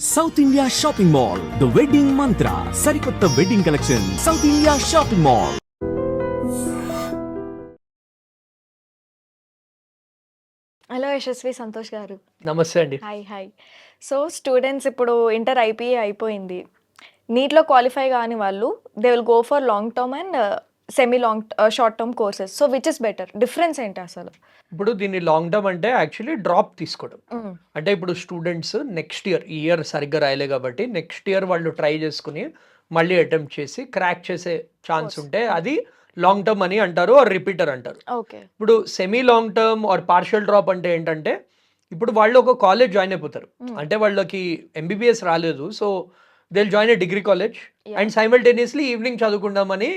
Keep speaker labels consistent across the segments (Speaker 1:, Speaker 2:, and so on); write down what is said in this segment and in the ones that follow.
Speaker 1: South India shopping mall the wedding మంత్ర సరికొత్త wedding collection south India shopping mall.
Speaker 2: Hello Yashasvi Santosh గారు.
Speaker 3: నమస్తే అండి.
Speaker 2: Hi. So students ఇప్పుడు inter అయిపోయింది. నీట్లో క్వాలిఫై కాని వాళ్ళు they will go for long term and semi long short term courses. So which is better? Difference ఏంటి అసలు?
Speaker 3: ఇప్పుడు దీన్ని లాంగ్ టర్మ్ అంటే యాక్చువల్లీ డ్రాప్ తీసుకోవడం. అంటే ఇప్పుడు స్టూడెంట్స్ నెక్స్ట్ ఇయర్ సరిగ్గా రాయలే కాబట్టి నెక్స్ట్ ఇయర్ వాళ్ళు ట్రై చేసుకుని మళ్ళీ అటెంప్ట్ చేసి క్రాక్ చేసే ఛాన్స్ ఉంటే అది లాంగ్ టర్మ్ అని అంటారు ఆర్ రిపీటర్ అంటారు.
Speaker 2: ఓకే.
Speaker 3: ఇప్పుడు semi long term are partial drop అంటే ఏంటంటే ఇప్పుడు వాళ్ళు ఒక కాలేజ్ జాయిన్ అయిపోతారు. అంటే వాళ్ళకి ఎంబీబీఎస్ రాలేదు, so they will join a degree college and simultaneously evening చదువుకుందామని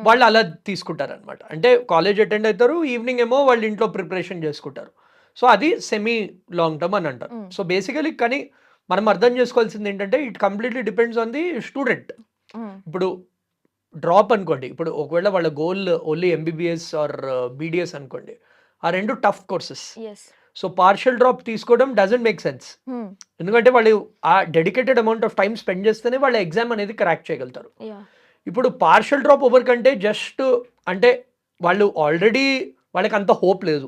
Speaker 3: వాళ్ళు అలా తీసుకుంటారు అనమాట. అంటే కాలేజ్ అటెండ్ అవుతారు, ఈవినింగ్ ఏమో వాళ్ళు ఇంట్లో ప్రిపరేషన్ చేసుకుంటారు. సో అది సెమీ లాంగ్ టర్మ్ అని అంటారు. సో బేసికలీ కానీ మనం అర్థం చేసుకోవాల్సింది ఏంటంటే it completely depends on the student. ఇప్పుడు డ్రాప్ అనుకోండి, ఇప్పుడు ఒకవేళ వాళ్ళ goal only MBBS or BDS అనుకోండి, ఆ రెండు tough courses. So partial drop తీసుకోవడం డజంట్ మేక్ సెన్స్. ఎందుకంటే వాళ్ళు ఆ dedicated amount of time spend చేస్తేనే వాళ్ళ ఎగ్జామ్ అనేది క్రాక్ చేయగలుగుతారు. ఇప్పుడు పార్షియల్ డ్రాప్ ఓవర్ కంటే జస్ట్ అంటే వాళ్ళు ఆల్రెడీ వాళ్ళకి అంత హోప్ లేదు,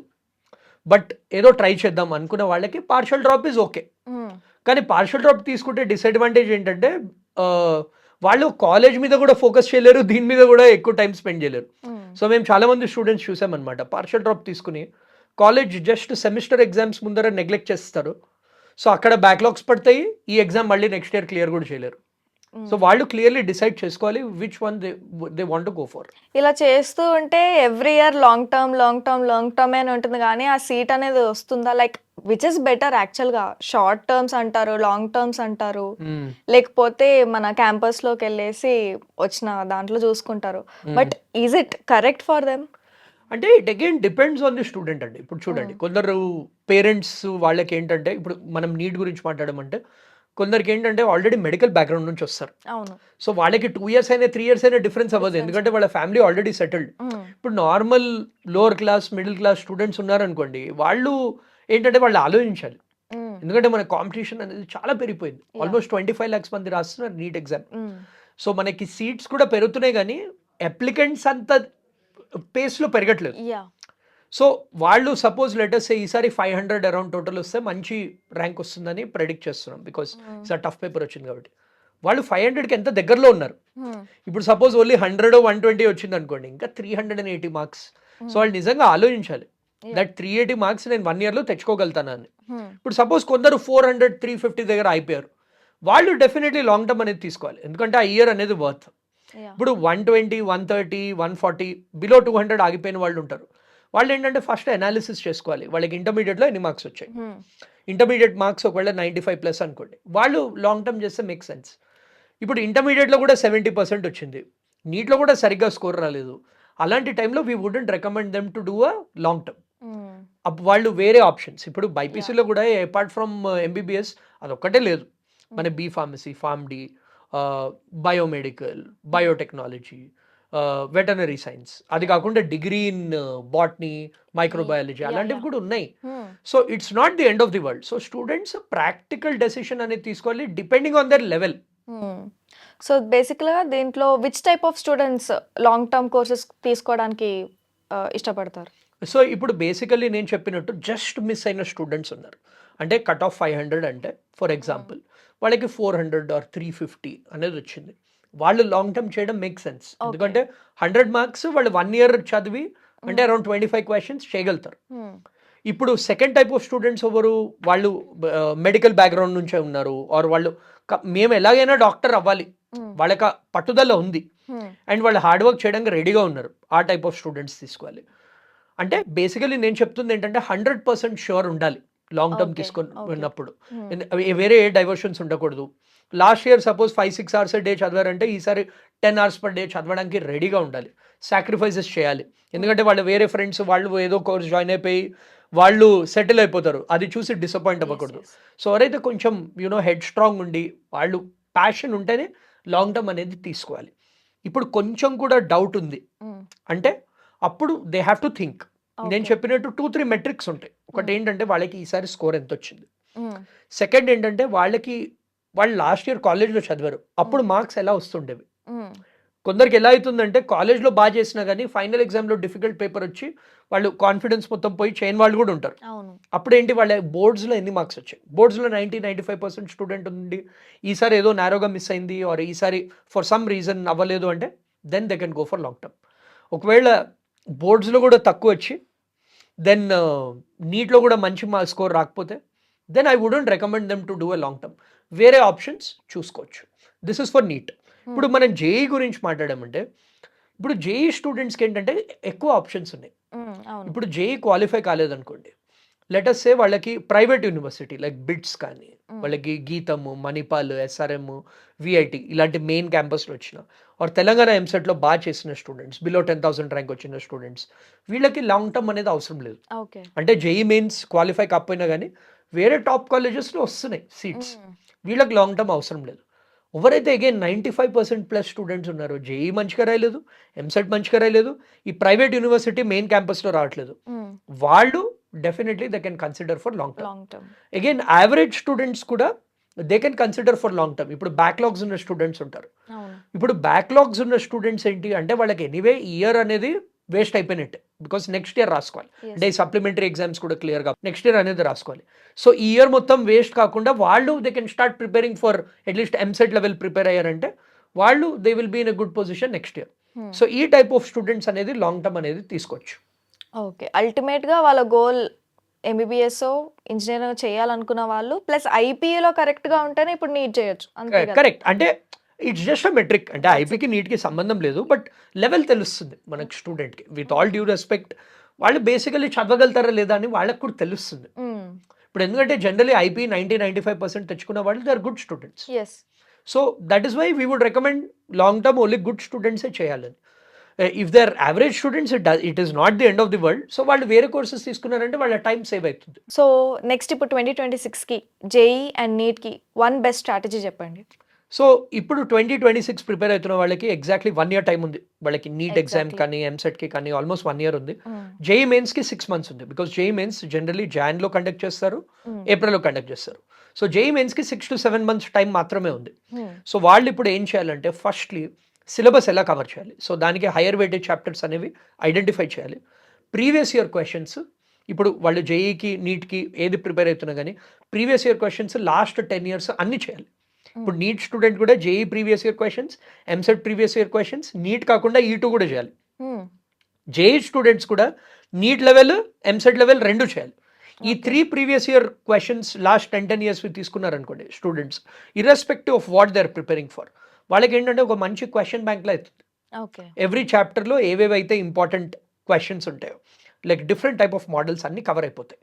Speaker 3: బట్ ఏదో ట్రై చేద్దాం అనుకున్న వాళ్ళకి పార్షియల్ డ్రాప్ ఈజ్ ఓకే. కానీ పార్షియల్ డ్రాప్ తీసుకుంటే డిసడ్వాంటేజ్ ఏంటంటే వాళ్ళు కాలేజ్ మీద కూడా ఫోకస్ చేయలేరు, దీని మీద కూడా ఎక్కువ టైం స్పెండ్ చేయలేరు. సో మేము చాలా మంది స్టూడెంట్స్ చూసామన్నమాట, పార్షియల్ డ్రాప్ తీసుకుని కాలేజ్ జస్ట్ సెమిస్టర్ ఎగ్జామ్స్ ముందర నెగ్లెక్ట్ చేస్తారు. సో అక్కడ బ్యాక్లాగ్స్ పడతాయి, ఈ ఎగ్జామ్ మళ్ళీ నెక్స్ట్ ఇయర్ క్లియర్ కూడా చేయలేరు. సో వాళ్ళు క్లియర్లీ డిసైడ్ చేసుకోవాలి which one they want to go for.
Speaker 2: ఇలా చేస్తూ ఉంటే ఎవ్రీ ఇయర్ లాంగ్ టర్మ్ అని ఉంటుంది, కానీ ఆ సీట్ అనేది వస్తుందా? లైక్ విచ్ ఇస్ బెటర్ యాక్చువల్గా? షార్ట్ టర్మ్స్ అంటారు, లాంగ్ టర్మ్స్ అంటారు, లేకపోతే మన క్యాంపస్లోకి వెళ్ళేసి వచ్చిన దాంట్లో చూసుకుంటారు. But is it correct for them?
Speaker 3: అంటే it again depends on the student అండి. ఇప్పుడు చూడండి, కొందరు పేరెంట్స్ వాళ్ళకి ఏంటంటే ఇప్పుడు మనం నీట్ గురించి మాట్లాడమంటే కొందరికి ఏంటంటే ఆల్రెడీ మెడికల్ బ్యాక్గ్రౌండ్ నుంచి వస్తారు. సో వాళ్ళకి 2 years అయినా 3 years అయినా డిఫరెన్స్ అవ్వదు, ఎందుకంటే వాళ్ళ ఫ్యామిలీ ఆల్రెడీ సెటిల్డ్. ఇప్పుడు normal lower class middle class students ఉన్నారనుకోండి, వాళ్ళు ఏంటంటే వాళ్ళు ఆలోచించాలి. ఎందుకంటే మన కాంపిటీషన్ అనేది చాలా పెరిగిపోయింది. ఆల్మోస్ట్ 25 lakhs మంది రాస్తున్నారు నీట్ ఎగ్జామ్. సో మనకి సీట్స్ కూడా పెరుగుతున్నాయి, కానీ అప్లికెంట్స్ అంత పేస్లో పెరగట్లేదు. సో వాళ్ళు సపోజ్ లెటర్స్ ఈసారి 500 అరౌండ్ టోటల్ వస్తే మంచి ర్యాంక్ వస్తుందని ప్రెడిక్ట్ చేస్తున్నాం, బికాస్ ఈసారి టఫ్ పేపర్ వచ్చింది కాబట్టి. వాళ్ళు 500కి ఎంత దగ్గరలో ఉన్నారు. ఇప్పుడు సపోజ్ ఓన్లీ 100 120 వచ్చింది అనుకోండి, ఇంకా 380 మార్క్స్. సో వాళ్ళు నిజంగా ఆలోచించాలి దట్ 380 మార్క్స్ నేను 1 yearలో తెచ్చుకోగలుగుతానని. ఇప్పుడు సపోజ్ కొందరు 400 350 దగ్గర అయిపోయారు, వాళ్ళు డెఫినెట్లీ లాంగ్ టర్మ్ అనేది తీసుకోవాలి, ఎందుకంటే ఆ ఇయర్ అనేది వర్త్. ఇప్పుడు 120 130 140 బిలో 200 ఆగిపోయిన వాళ్ళు ఉంటారు. వాళ్ళు ఏంటంటే ఫస్ట్ అనాలిసిస్ చేసుకోవాలి, వాళ్ళకి ఇంటర్మీడియట్లో ఎన్ని మార్క్స్ వచ్చాయి. ఇంటర్మీడియట్ మార్క్స్ ఒకవేళ 95+ అనుకోండి, వాళ్ళు లాంగ్ టర్మ్ చేస్తే మేక్ సెన్స్. ఇప్పుడు ఇంటర్మీడియట్లో కూడా 70% వచ్చింది, నీట్లో కూడా సరిగ్గా స్కోర్ రాలేదు, అలాంటి టైంలో we wouldn't recommend them to do a long term. అప్పుడు వాళ్ళు వేరే ఆప్షన్స్, ఇప్పుడు బైపీసీలో కూడా అపార్ట్ ఫ్రమ్ ఎంబీబీఎస్ అదొక్కటే లేదు, మన B pharmacy, pharm D, biomedical, biotechnology, veterinary science, అది కాకుండా డిగ్రీ ఇన్ బాటనీ, మైక్రోబయాలజీ అలాంటివి కూడా ఉన్నాయి. So it's not the end of the world. So students practical decision అనేది తీసుకోవాలి depending on their level.
Speaker 2: So బేసిక్గా దీంట్లో which type of students long term courses తీసుకోవడానికి ఇష్టపడతారు?
Speaker 3: సో ఇప్పుడు బేసికల్లీ నేను చెప్పినట్టు జస్ట్ మిస్ అయిన స్టూడెంట్స్ ఉన్నారు. అంటే కట్ ఆఫ్ 500 అంటే ఫర్ ఎగ్జాంపుల్ వాళ్ళకి 400 ఆర్ 350 అనేది వచ్చింది, వాళ్ళు లాంగ్ టర్మ్ చేయడం మేక్ సెన్స్. ఎందుకంటే 100 మార్క్స్ వాళ్ళు 1 year చదివి అంటే అరౌండ్ 25 questions చేయగలుగుతారు. ఇప్పుడు సెకండ్ టైప్ ఆఫ్ స్టూడెంట్స్ ఎవరు? వాళ్ళు మెడికల్ బ్యాక్గ్రౌండ్ నుంచే ఉన్నారు, ఆర్ వాళ్ళు మేము ఎలాగైనా డాక్టర్ అవ్వాలి, వాళ్ళకి పట్టుదల ఉంది అండ్ వాళ్ళు హార్డ్ వర్క్ చేయడానికి రెడీగా ఉన్నారు, ఆ టైప్ ఆఫ్ స్టూడెంట్స్ తీసుకోవాలి. అంటే బేసికలీ నేను చెప్తుంది ఏంటంటే 100% షూర్ ఉండాలి లాంగ్ టర్మ్ తీసుకున్నప్పుడు, వేరే ఏ డైవర్షన్స్ ఉండకూడదు. Last year suppose 5-6 hours day చదివారంటే ఈసారి 10 hours per day చదవడానికి రెడీగా ఉండాలి, సాక్రిఫైసెస్ చేయాలి. ఎందుకంటే వాళ్ళు వేరే ఫ్రెండ్స్ వాళ్ళు ఏదో కోర్స్ జాయిన్ అయిపోయి వాళ్ళు సెటిల్ అయిపోతారు, అది చూసి డిసప్పాయింట్ అవ్వకూడదు. సో ఎవరైతే కొంచెం హెడ్ స్ట్రాంగ్ ఉండి వాళ్ళు ప్యాషన్ ఉంటేనే లాంగ్ టర్మ్ అనేది తీసుకోవాలి. ఇప్పుడు కొంచెం కూడా డౌట్ ఉంది అంటే అప్పుడు దే హ్యావ్ టు థింక్. నేను చెప్పినట్టు 2-3 మెట్రిక్స్ ఉంటాయి. ఒకటి ఏంటంటే వాళ్ళకి ఈసారి స్కోర్ ఎంత వచ్చింది, సెకండ్ ఏంటంటే వాళ్ళకి వాళ్ళు లాస్ట్ ఇయర్ కాలేజ్లో చదివారు, అప్పుడు మార్క్స్ ఎలా వస్తుండేవి. కొందరికి ఎలా అవుతుందంటే కాలేజ్లో బాగా చేసినా కానీ ఫైనల్ ఎగ్జామ్లో డిఫికల్ట్ పేపర్ వచ్చి వాళ్ళు కాన్ఫిడెన్స్ మొత్తం పోయి చేయని వాళ్ళు కూడా ఉంటారు. అప్పుడు ఏంటి, వాళ్ళ బోర్డ్స్లో ఎన్ని మార్క్స్ వచ్చాయి, బోర్డ్స్లో 90-95% స్టూడెంట్ ఉంది, ఈసారి ఏదో నేరోగా మిస్ అయింది ఆర్ ఈసారి ఫర్ సమ్ రీజన్ అవ్వలేదు అంటే then they can go for long term. ఒకవేళ బోర్డ్స్లో కూడా తక్కువ వచ్చి దెన్ నీట్లో కూడా మంచి స్కోర్ రాకపోతే then I wouldn't recommend them to do a long term. వేరే ఆప్షన్స్ చూసుకోవచ్చు. This is for NEET. ఇప్పుడు మనం జేఈ గురించి మాట్లాడామంటే ఇప్పుడు జేఈ స్టూడెంట్స్కి ఏంటంటే ఎక్కువ ఆప్షన్స్ ఉన్నాయి. ఇప్పుడు జేఈ క్వాలిఫై కాలేదనుకోండి, లెటస్ సే వాళ్ళకి ప్రైవేట్ యూనివర్సిటీ లైక్ బిట్స్ కానీ వాళ్ళకి గీతము, మణిపాల్, ఎస్ఆర్ఎం, విఐటి ఇలాంటి మెయిన్ క్యాంపస్లో వచ్చిన ఆర్ తెలంగాణ ఎంసెట్లో బాగా చేసిన స్టూడెంట్స్, బిలో 10,000 ర్యాంక్ వచ్చిన స్టూడెంట్స్, వీళ్ళకి లాంగ్ టర్మ్ అనేది అవసరం లేదు. అంటే జేఈ మెయిన్స్ క్వాలిఫై కాకపోయినా కానీ వేరే టాప్ కాలేజెస్లో వస్తున్నాయి సీట్స్, వీళ్ళకి లాంగ్ టర్మ్ అవసరం లేదు. ఎవరైతే అగైన్ 95%+ స్టూడెంట్స్ ఉన్నారో, జేఈ మంచిగా రాయలేదు, ఎంసెట్ మంచిగా రాయలేదు, ఈ ప్రైవేట్ యూనివర్సిటీ మెయిన్ క్యాంపస్లో రావట్లేదు, వాళ్ళు definitely they can consider for long term. Again average students కూడా they can consider for long term. ఇప్పుడు బ్యాక్లాగ్స్ ఉన్న స్టూడెంట్స్ ఉంటారు. ఇప్పుడు బ్యాక్లాగ్స్ ఉన్న స్టూడెంట్స్ ఏంటి అంటే వాళ్ళకి ఎనీవే ఇయర్ అనేది వేస్ట్ అయిపోయినట్టే, బికాస్ నెక్స్ట్ ఇయర్ రాసుకోవాలి. అంటే సప్లిమెంటరీ ఎగ్జామ్స్ కూడా క్లియర్గా నెక్స్ట్ ఇయర్ అనేది రాసుకోవాలి. సో ఈ ఇయర్ మొత్తం వేస్ట్ కాకుండా వాళ్ళు they can start preparing for at least EAMCET level prepare అయ్యారంటే వాళ్ళు they will be in a good position next year. So ఈ టైప్ ఆఫ్ స్టూడెంట్స్ అనేది లాంగ్ టర్మ్ అనేది తీసుకోవచ్చు.
Speaker 2: ఓకే, అల్టిమేట్గా వాళ్ళ గోల్ ఎంబీబీఎస్ ఇంజనీరింగ్ చేయాలనుకున్న వాళ్ళు ప్లస్ ఐపీఏలో కరెక్ట్గా ఉంటేనే ఇప్పుడు నీట్ చేయొచ్చు.
Speaker 3: కరెక్ట్, అంటే ఇట్స్ జస్ట్ అ మెట్రిక్. అంటే ఐపీకి నీట్కి సంబంధం లేదు, బట్ లెవెల్ తెలుస్తుంది మనకి స్టూడెంట్కి. విత్ ఆల్ డ్యూ రెస్పెక్ట్, వాళ్ళు బేసికలీ చదవగలుగుతారా లేదా అని వాళ్ళకి కూడా తెలుస్తుంది. ఇప్పుడు ఎందుకంటే జనరలీ ఐపీ 90-95% తెచ్చుకున్న వాళ్ళు they are good students. So that is why we would recommend long term only good స్టూడెంట్సే చేయాలని. If they are average students it is not the end of the world. So వాళ్ళు వేరే courses తీసుకున్నారంటే వాళ్ళ time save అవుతుంది.
Speaker 2: So next ఇప్పుడు 2026కి JEE and నీట్కి వన్ బెస్ట్ స్ట్రాటజీ చెప్పండి.
Speaker 3: సో ఇప్పుడు 2026 ప్రిపేర్ అవుతున్న వాళ్ళకి ఎగ్జాక్ట్లీ 1 year టైం ఉంది. వాళ్ళకి నీట్ ఎగ్జామ్ కానీ ఎంసెట్కి కానీ ఆల్మోస్ట్ 1 year ఉంది. జేఈ మెయిన్స్కి 6 months ఉంది, బికాస్ జేఈ మెయిన్స్ జనరలీ జాన్లో కండక్ట్ చేస్తారు, ఏప్రిల్లో కండక్ట్ చేస్తారు. సో జేఈ మెయిన్స్కి 6 to 7 months టైం మాత్రమే ఉంది. సో వాళ్ళు ఇప్పుడు ఏం చేయాలంటే ఫస్ట్లీ సిలబస్ ఎలా కవర్ చేయాలి, సో దానికి హైయర్ వెయిటేజ్ చాప్టర్స్ అనేవి ఐడెంటిఫై చేయాలి. ప్రీవియస్ ఇయర్ క్వశ్చన్స్, ఇప్పుడు వాళ్ళు జేఈకి నీట్కి ఏది ప్రిపేర్ అవుతున్నా కానీ previous year questions last 10 years అన్నీ చేయాలి. ఇప్పుడు నీట్ స్టూడెంట్ కూడా JEE previous year questions, EAMCET previous year questions, NEET కాకుండా E2 కూడా చేయాలి. జేఈ స్టూడెంట్స్ కూడా నీట్ లెవెల్, ఎంసెట్ లెవెల్ రెండు చేయాలి. ఈ 3 previous year questions last 10 years తీసుకున్నారనుకోండి students, irrespective of what they are preparing for, వాళ్ళకి ఏంటంటే ఒక మంచి క్వశ్చన్ బ్యాంక్లో అవుతుంది. ఎవ్రీ చాప్టర్లో ఏవేవైతే ఇంపార్టెంట్ క్వశ్చన్స్ ఉంటాయో like different type of models అన్ని కవర్ అయిపోతాయి,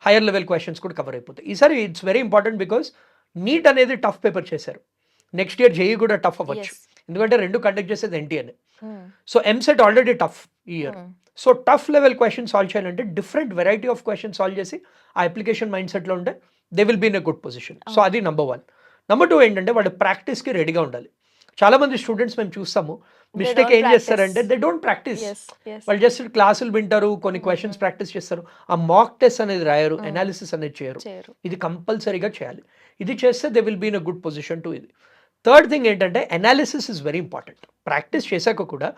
Speaker 3: హైయర్ లెవెల్ క్వశ్చన్స్ కూడా కవర్ అయిపోతాయి. ఈసారి it's very important because NEET అనేది టఫ్ పేపర్ చేశారు. నెక్స్ట్ ఇయర్ జేఈ కూడా టఫ్ అవ్వచ్చు, ఎందుకంటే రెండు కండక్ట్ చేసేది ఎన్టీఏనే. సో ఎంసెట్ ఆల్రెడీ టఫ్ ఈ year. So tough level question solve చేయాలంటే different variety of question solve చేసి ఆ అప్లికేషన్ మైండ్ సెట్లో ఉంటే they will be in a good position. So అది నెంబర్ 1. నెంబర్ 2 ఏంటంటే వాళ్ళు ప్రాక్టీస్కి రెడీగా ఉండాలి. చాలా మంది స్టూడెంట్స్ మేము చూస్తాము మిస్టేక్ ఏం చేస్తారంటే దే డోంట్ ప్రాక్టీస్. వాళ్ళు జస్ట్ క్లాసులు వింటారు, కొన్ని క్వశ్చన్స్ ప్రాక్టీస్ చేస్తారు, ఆ మాక్ టెస్ట్ అనేది రాయరు, అనాలిసిస్ అనేది చేయరు. ఇది కంపల్సరీగా చేయాలి. ఇది చేస్తే they will be in a good position to ఇది. థర్డ్ థింగ్ ఏంటంటే analysis is very important. Practice చేశాక కూడా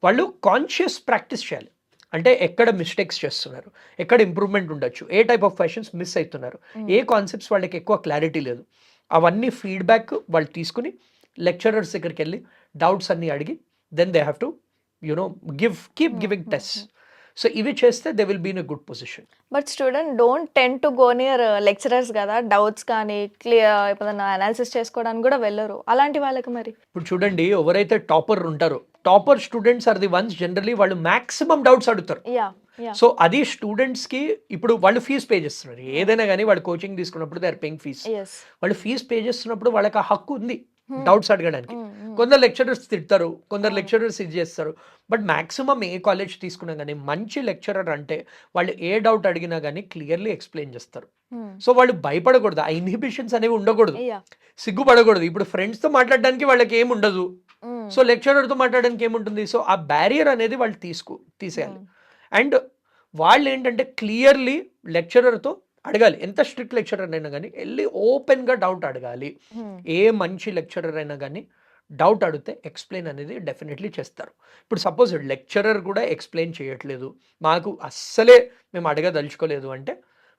Speaker 3: వాళ్ళు కాన్షియస్ ప్రాక్టీస్ చేయాలి. అంటే ఎక్కడ మిస్టేక్స్ చేస్తున్నారు, ఎక్కడ ఇంప్రూవ్మెంట్ ఉండొచ్చు, ఏ టైప్ ఆఫ్ క్వశ్చన్స్ మిస్ అవుతున్నారు, ఏ కాన్సెప్ట్స్ వాళ్ళకి ఎక్కువ క్లారిటీ లేదు, అవన్నీ ఫీడ్బ్యాక్ వాళ్ళు తీసుకుని లెక్చరర్స్ దగ్గరికి వెళ్ళి డౌట్స్ అన్నీ అడిగి then they have to keep giving test. So ఇవి చేస్తే they will be in a good position.
Speaker 2: But student don't tend to go near lecturers కదా, డౌట్స్ కానీ క్లియర్ ఏదైనా అనాలిసిస్ చేసుకోవడానికి కూడా వెళ్ళరు. అలాంటి వాళ్ళకి మరి
Speaker 3: ఇప్పుడు చూడండి, ఎవరైతే టాపర్ ఉంటారో topper students are the ones generally వాళ్ళు మాక్సిమం డౌట్స్ అడుగుతారు. సో అది స్టూడెంట్స్కి ఇప్పుడు వాళ్ళు ఫీజు పే చేస్తున్నారు, ఏదైనా కానీ వాళ్ళు కోచింగ్ తీసుకున్నప్పుడు దే ఆర్ పేయింగ్ ఫీజ్. వాళ్ళు ఫీజు పే చేస్తున్నప్పుడు వాళ్ళకి ఆ హక్కు ఉంది డౌట్స్ అడగడానికి. కొందరు లెక్చరర్స్ తిడతారు, కొందరు లెక్చరర్స్ ఇది చేస్తారు, బట్ మాక్సిమం ఏ కాలేజ్ తీసుకున్నా కానీ మంచి లెక్చరర్ అంటే వాళ్ళు ఏ డౌట్ అడిగినా కానీ క్లియర్లీ ఎక్స్ప్లెయిన్ చేస్తారు. సో వాళ్ళు భయపడకూడదు, ఆ ఇన్హిబిషన్స్ అనేవి ఉండకూడదు, సిగ్గుపడకూడదు. ఇప్పుడు ఫ్రెండ్స్తో మాట్లాడడానికి వాళ్ళకి ఏమి ఉండదు, సో లెక్చరర్తో మాట్లాడడానికి ఏముంటుంది. సో ఆ బ్యారియర్ అనేది వాళ్ళు తీసేయాలి. అండ్ వాళ్ళు ఏంటంటే క్లియర్లీ లెక్చరర్తో అడగాలి. ఎంత స్ట్రిక్ట్ లెక్చరర్ అయినా కానీ వెళ్ళి ఓపెన్గా డౌట్ అడగాలి. ఏ మంచి లెక్చరర్ అయినా కానీ డౌట్ అడిగితే ఎక్స్ప్లెయిన్ అనేది డెఫినెట్లీ చేస్తారు. ఇప్పుడు సపోజ్ లెక్చరర్ కూడా ఎక్స్ప్లెయిన్ చేయట్లేదు, మాకు అస్సలే మేము అడగదలుచుకోలేదు అంటే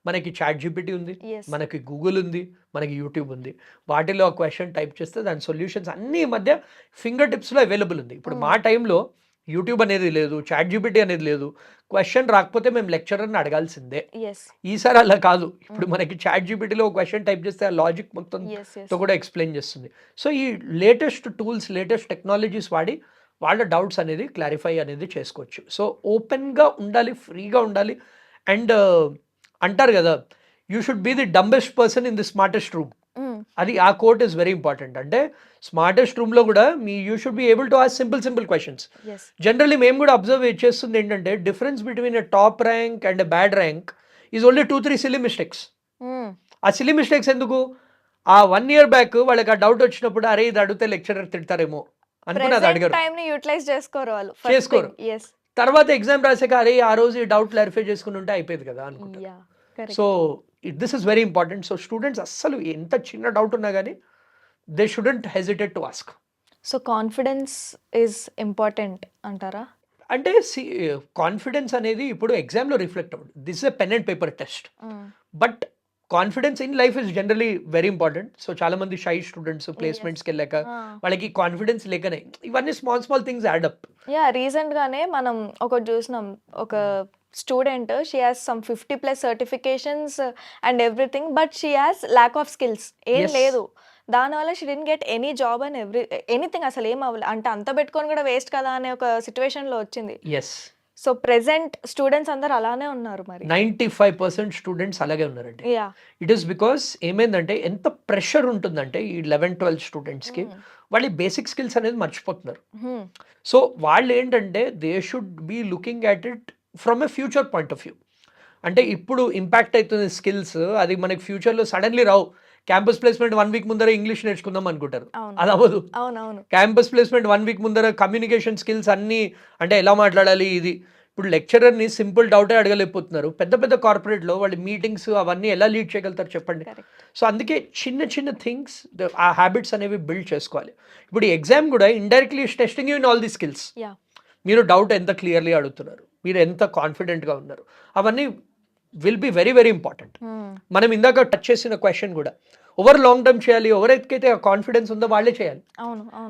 Speaker 3: మనకి చాట్ జీపీటీ ఉంది, మనకి గూగుల్ ఉంది, మనకి యూట్యూబ్ ఉంది. వాటిలో ఆ క్వశ్చన్ టైప్ చేస్తే దాని సొల్యూషన్స్ అన్నీ ఈ మధ్య ఫింగర్ టిప్స్లో అవైలబుల్ ఉంది. ఇప్పుడు మా టైంలో యూట్యూబ్ అనేది లేదు, చాట్ జీపీటీ అనేది లేదు. క్వశ్చన్ రాకపోతే మేము లెక్చరర్ని అడగాల్సిందే. ఈసారి అలా కాదు. ఇప్పుడు మనకి చాట్ జీపీటీలో క్వశ్చన్ టైప్ చేస్తే ఆ లాజిక్ మొత్తంతో కూడా ఎక్స్ప్లెయిన్ చేస్తుంది. సో ఈ లేటెస్ట్ టూల్స్, లేటెస్ట్ టెక్నాలజీస్ వాడి వాళ్ళ డౌట్స్ అనేది క్లారిఫై అనేది చేసుకోవచ్చు. సో ఓపెన్గా ఉండాలి, ఫ్రీగా ఉండాలి. అండ్ అంటారు కదా, you should be the dumbest person in the smartest room. అది ఆ కోట్ ఇస్ వెరీ ఇంపార్టెంట్. అంటే స్మార్టెస్ట్ రూమ్లో కూడా you should be able to ask simple questions. Generally మేము కూడా అబ్జర్వ్ చేస్తుంది ఏంటంటే difference between a top rank and a bad rank is only 2-3 silly mistakes. ఆ సిల్లీ మిస్టేక్స్ ఎందుకు? ఆ 1 year బ్యాక్ వాళ్ళకి ఆ డౌట్ వచ్చినప్పుడు అరే ఇది అడిగితే లెక్చరర్ తిడతారేమో అనుకుని అది అడిగారు, చేసుకోరు. తర్వాత ఎగ్జామ్ రాసాక అరే ఆ రోజు ఈ డౌట్ క్లారిఫై చేసుకుని ఉంటే అయిపోయింది కదా అనుకుంటారు. So this is very important. So students అస్సలు ఎంత చిన్న డౌట్ ఉన్నా కానీ they shouldn't hesitate to ask.
Speaker 2: So confidence is important అంటారా?
Speaker 3: అంటే కాన్ఫిడెన్స్ అనేది ఇప్పుడు ఎగ్జామ్లో రిఫ్లెక్ట్ అవ్వదు. This is a pen and paper test. But confidence in life is generally very important. So చాలా మంది షై స్టూడెంట్స్ ప్లేస్మెంట్స్కి వెళ్ళాక వాళ్ళకి కాన్ఫిడెన్స్ లేకనే ఇవన్నీ small things add up.
Speaker 2: Recent గానే మనం ఒకటి చూసినాం, ఒక student, she has some 50+ certifications and everything, but she has lack of skills. ఏం లేదు, దానివల్ల she didn't get any job and anything. అసలు ఏం అవ్వలేదు. అంటే అంత పెట్టుకొని కూడా వేస్ట్ కదా అనే ఒక సిచ్యువేషన్లో వచ్చింది. సో ప్రెసెంట్ స్టూడెంట్స్ అందరు అలానే ఉన్నారు. మరి
Speaker 3: 95% స్టూడెంట్స్ అలాగే ఉన్నారండి. ఇట్ ఈస్ బికాస్ ఏమైందంటే ఎంత ప్రెషర్ ఉంటుందంటే ఈ 11-12 స్టూడెంట్స్కి వాళ్ళ బేసిక్ స్కిల్స్ అనేది మర్చిపోతున్నారు. సో వాళ్ళు ఏంటంటే they should be looking at it from a future point of view. అంటే ఇప్పుడు ఇంపాక్ట్ అవుతుంది స్కిల్స్, అది మనకి ఫ్యూచర్లో సడన్లీ రావు. క్యాంపస్ ప్లేస్మెంట్ 1 week ముందర ఇంగ్లీష్ నేర్చుకుందాం అనుకుంటారు, అది అవ్వదు. క్యాంపస్ ప్లేస్మెంట్ 1 week ముందర కమ్యూనికేషన్ స్కిల్స్ అన్నీ, అంటే ఎలా మాట్లాడాలి ఇది. ఇప్పుడు లెక్చరర్ని సింపుల్ డౌటే అడగలేకపోతున్నారు. పెద్ద కార్పొరేట్లో వాళ్ళు మీటింగ్స్ అవన్నీ ఎలా లీడ్ చేయగలుగుతారు చెప్పండి. సో అందుకే చిన్న థింగ్స్, ఆ హ్యాబిట్స్ అనేవి బిల్డ్ చేసుకోవాలి. ఇప్పుడు ఈ ఎగ్జామ్ కూడా indirectly testing you in all the skills. మీరు డౌట్ ఎంత క్లియర్లీ అడుగుతున్నారు, మీరు ఎంత కాన్ఫిడెంట్గా ఉన్నారు, అవన్నీ విల్ బి వెరీ ఇంపార్టెంట్. మనం ఇందాక టచ్ చేసిన క్వశ్చన్ కూడా ఓవర్ లాంగ్ టర్మ్ చేయాలి, ఎవరైతే ఆ కాన్ఫిడెన్స్ ఉందో వాళ్ళే చేయాలి.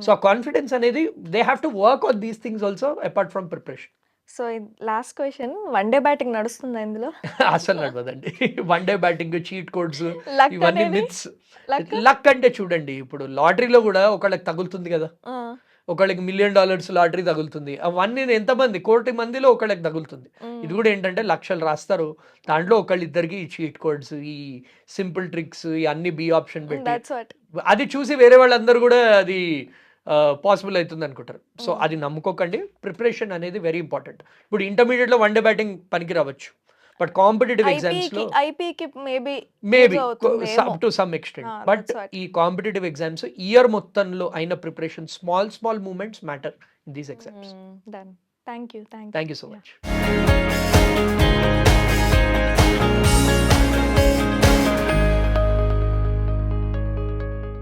Speaker 3: సో ఆ కాన్ఫిడెన్స్ అనేది they have to work on these things also apart from preparation.
Speaker 2: So last question, one day batting నడుస్తుందా ఇందులో?
Speaker 3: అసలు నడవదండి. One day batting, cheat codes, ఇవన్నీ మిత్స్. లక్ అంటే చూడండి, ఇప్పుడు లాటరీలో కూడా ఒకళ్ళకి తగులుతుంది కదా, ఒకళ్ళకి $1 million లాటరీ తగులుతుంది. అవన్నీ ఎంతమంది, 1 కోటి మందిలో ఒకళ్ళకి తగులుతుంది. ఇది కూడా ఏంటంటే లక్షలు రాస్తారు, దాంట్లో ఒకళ్ళిద్దరికి ఈ చీట్ కోడ్స్, ఈ సింపుల్ ట్రిక్స్, ఈ అన్ని బి ఆప్షన్ పెట్టి అది చూసి వేరే వాళ్ళందరూ కూడా అది పాసిబుల్ అవుతుంది అనుకుంటారు. సో అది నమ్ముకోకండి. ప్రిపరేషన్ అనేది వెరీ ఇంపార్టెంట్. ఇప్పుడు ఇంటర్మీడియట్లో వన్ డే బ్యాటింగ్ పనికి రావచ్చు, బట్ కాంపిటేటివ్ ఎగ్జామ్స్ లో ఐపీకి maybe to some extent. But ఈ కాంపిటేటివ్ ఎగ్జామ్స్ ఇయర్ మొత్తంలో అయిన preparation, small moments matter in these exams.
Speaker 2: Thank you
Speaker 3: so much.